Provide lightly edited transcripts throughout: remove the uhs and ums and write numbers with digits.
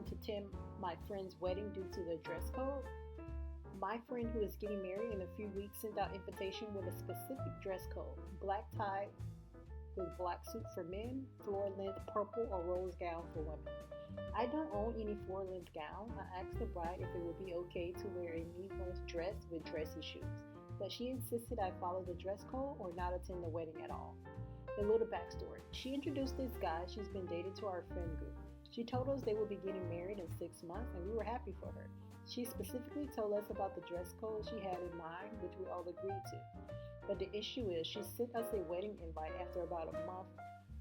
to attend my friend's wedding due to the dress code. My friend who is getting married in a few weeks sent out invitation with a specific dress code: black tie with black suit for men, floor length purple or rose gown for women. I don't own any floor length gown. I asked the bride if it would be okay to wear a newborn's dress with dressy shoes, but she insisted I follow the dress code or not attend the wedding at all. A little backstory. She introduced this guy she's been dating to our friend group. She told us they would be getting married in 6 months, and we were happy for her. She specifically told us about the dress code she had in mind, which we all agreed to. But the issue is, she sent us a wedding invite after about a month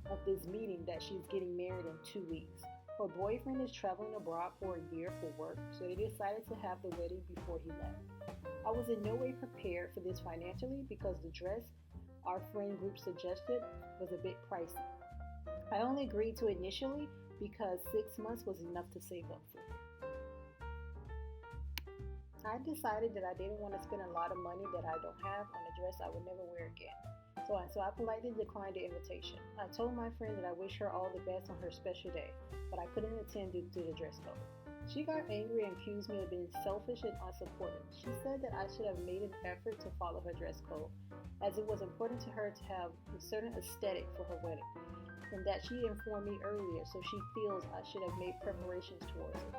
of this meeting that she's getting married in 2 weeks. Her boyfriend is traveling abroad for a year for work, so they decided to have the wedding before he left. I was in no way prepared for this financially because the dress our friend group suggested was a bit pricey. I only agreed to initially because 6 months was enough to save up for. I decided that I didn't want to spend a lot of money that I don't have on a dress I would never wear again. So I politely declined the invitation. I told my friend that I wish her all the best on her special day, but I couldn't attend due to the dress code. She got angry and accused me of being selfish and unsupportive. She said that I should have made an effort to follow her dress code, as it was important to her to have a certain aesthetic for her wedding, and that she informed me earlier, so she feels I should have made preparations towards it.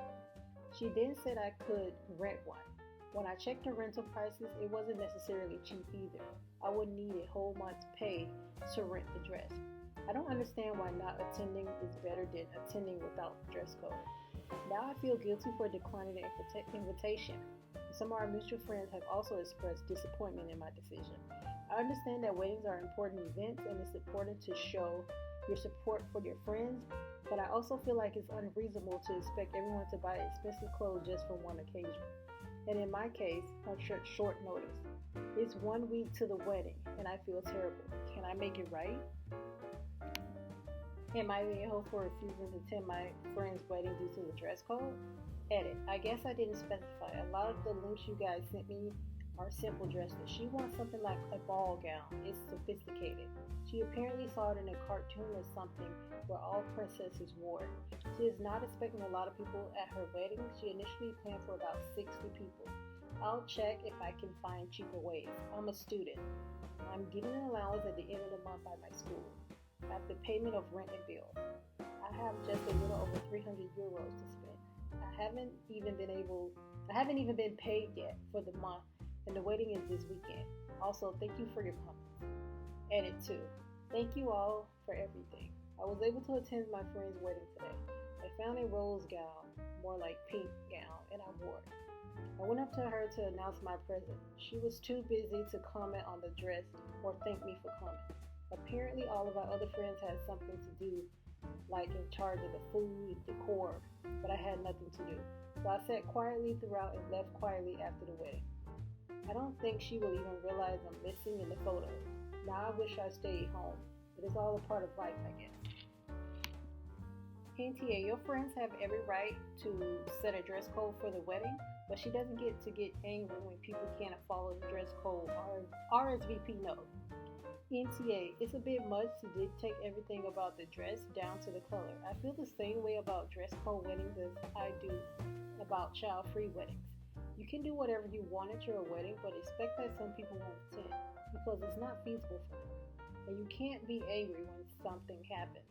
She then said I could rent one. When I checked the rental prices, it wasn't necessarily cheap either. I would need a whole month's pay to rent the dress. I don't understand why not attending is better than attending without dress code. Now I feel guilty for declining the invitation. Some of our mutual friends have also expressed disappointment in my decision. I understand that weddings are important events and it's important to show your support for your friends, but I also feel like it's unreasonable to expect everyone to buy expensive clothes just for one occasion. And in my case, on short notice. It's 1 week to the wedding and I feel terrible. Can I make it right? Am I being a hoe for refusing to attend my friend's wedding due to the dress code? Edit. I guess I didn't specify. A lot of the links you guys sent me are simple dresses. She wants something like a ball gown. It's sophisticated. She apparently saw it in a cartoon or something where all princesses wore it. She is not expecting a lot of people at her wedding. She initially planned for about 60 people. I'll check if I can find cheaper ways. I'm a student. I'm getting an allowance at the end of the month by my school. After payment of rent and bills, I have just a little over 300 euros to spend. I haven't even been paid yet for the month, and the wedding is this weekend. Also, thank you for your comments. Edit 2. Thank you all for everything. I was able to attend my friend's wedding today. I found a rose gown, more like pink gown, and I wore it. I went up to her to announce my present. She was too busy to comment on the dress or thank me for coming. Apparently, all of our other friends had something to do, like in charge of the food, decor, but I had nothing to do. So I sat quietly throughout and left quietly after the wedding. I don't think she will even realize I'm missing in the photos. Now I wish I stayed home, but it's all a part of life, I guess. NTA, your friends have every right to set a dress code for the wedding, but she doesn't get to get angry when people can't follow the dress code or RSVP note. NTA, it's a bit much to dictate everything about the dress down to the color. I feel the same way about dress code weddings as I do about child-free weddings. You can do whatever you want at your wedding, but expect that some people won't attend because it's not feasible for them. And you can't be angry when something happens.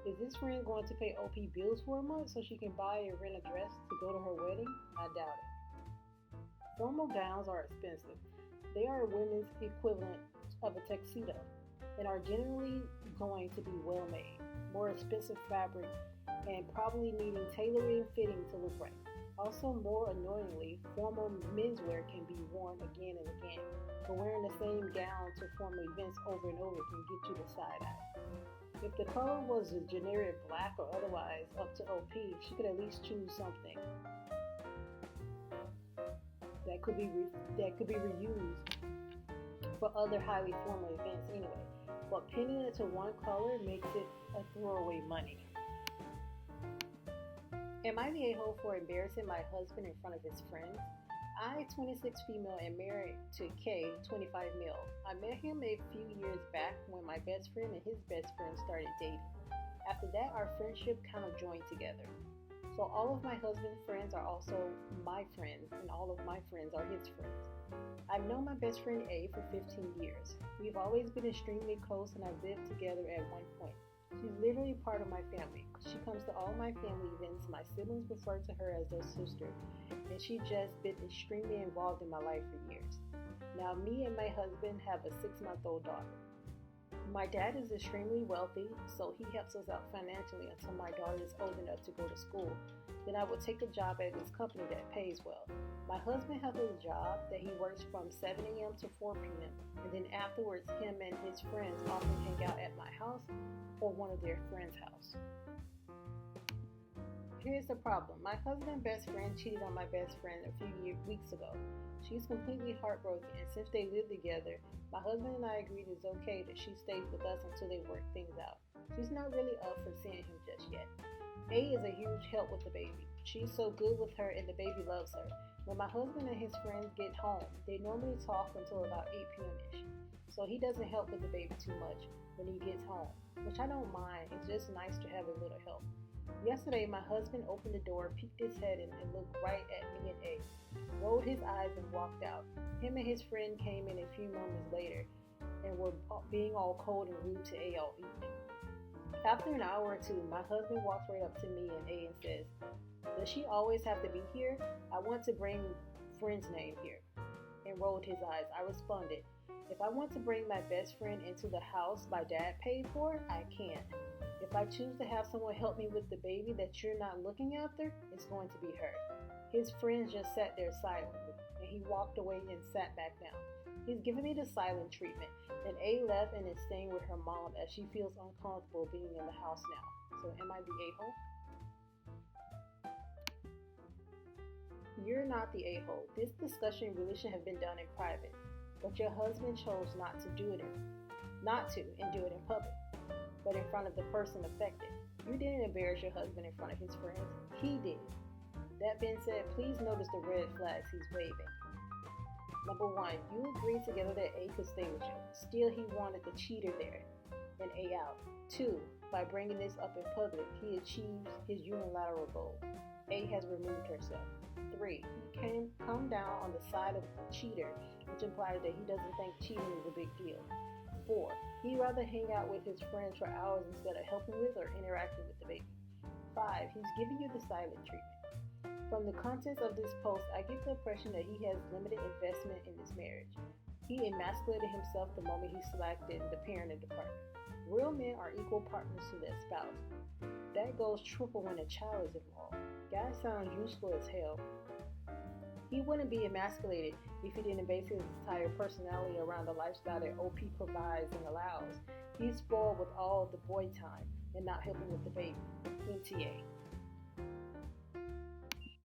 Is this friend going to pay OP bills for a month so she can buy or rent a dress to go to her wedding? I doubt it. Formal gowns are expensive. They are a women's equivalent of a tuxedo and are generally going to be well made, more expensive fabric, and probably needing tailoring and fitting to look right. Also, more annoyingly, formal menswear can be worn again and again, but wearing the same gown to formal events over and over can get you the side eye. If the color was a generic black or otherwise up to OP, she could at least choose something that could be reused for other highly formal events anyway. But pinning it to one color makes it a throwaway money. Am I the a-hole for embarrassing my husband in front of his friends? I, 26 female, and married to K, 25 male. I met him a few years back when my best friend and his best friend started dating. After that, our friendship kind of joined together. So all of my husband's friends are also my friends, and all of my friends are his friends. I've known my best friend A for 15 years. We've always been extremely close and have lived together at one point. She's literally part of my family. She comes to all my family events. My siblings refer to her as their sister, and she's just been extremely involved in my life for years. Now, me and my husband have a 6-month-old daughter. My dad is extremely wealthy, so he helps us out financially until my daughter is old enough to go to school. Then I will take a job at this company that pays well. My husband has a job that he works from 7 a.m. to 4 p.m. and then afterwards him and his friends often hang out at my house or one of their friends' house. Here's the problem. My husband's best friend cheated on my best friend a few weeks ago. She's completely heartbroken, and since they live together, my husband and I agreed it's okay that she stays with us until they work things out. She's not really up for seeing him just yet. A is a huge help with the baby. She's so good with her and the baby loves her. When my husband and his friends get home, they normally talk until about 8 p.m.-ish. So he doesn't help with the baby too much when he gets home, which I don't mind. It's just nice to have a little help. Yesterday, my husband opened the door, peeked his head in, and looked right at me and A, rolled his eyes and walked out. Him and his friend came in a few moments later and were being all cold and rude to A all evening. After an hour or two, my husband walks right up to me and A and says, "Does she always have to be here? I want to bring friend's name here," and rolled his eyes. I responded, "If I want to bring my best friend into the house my dad paid for, I can. If I choose to have someone help me with the baby that you're not looking after, it's going to be her." His friends just sat there silently, and he walked away and sat back down. He's giving me the silent treatment, and A left and is staying with her mom as she feels uncomfortable being in the house now. So am I the a-hole? You're not the a-hole. This discussion really should have been done in private, but your husband chose not to do it and do it in public, but in front of the person affected. You didn't embarrass your husband in front of his friends. He did. That being said, please notice the red flags he's waving. Number 1, you agreed together that A could stay with you. Still, he wanted the cheater there and A out. 2, by bringing this up in public, he achieves his unilateral goal. A has removed herself. 3, he come down on the side of the cheater, which implies that he doesn't think cheating is a big deal. 4, he'd rather hang out with his friends for hours instead of helping with or interacting with the baby. 5, he's giving you the silent treatment. From the contents of this post, I get the impression that he has limited investment in this marriage. He emasculated himself the moment he selected the parenting department. Real men are equal partners to their spouse. That goes triple when a child is involved. Guy sounds useful as hell. He wouldn't be emasculated if he didn't base his entire personality around the lifestyle that OP provides and allows. He's spoiled with all the boy time and not helping with the baby. NTA.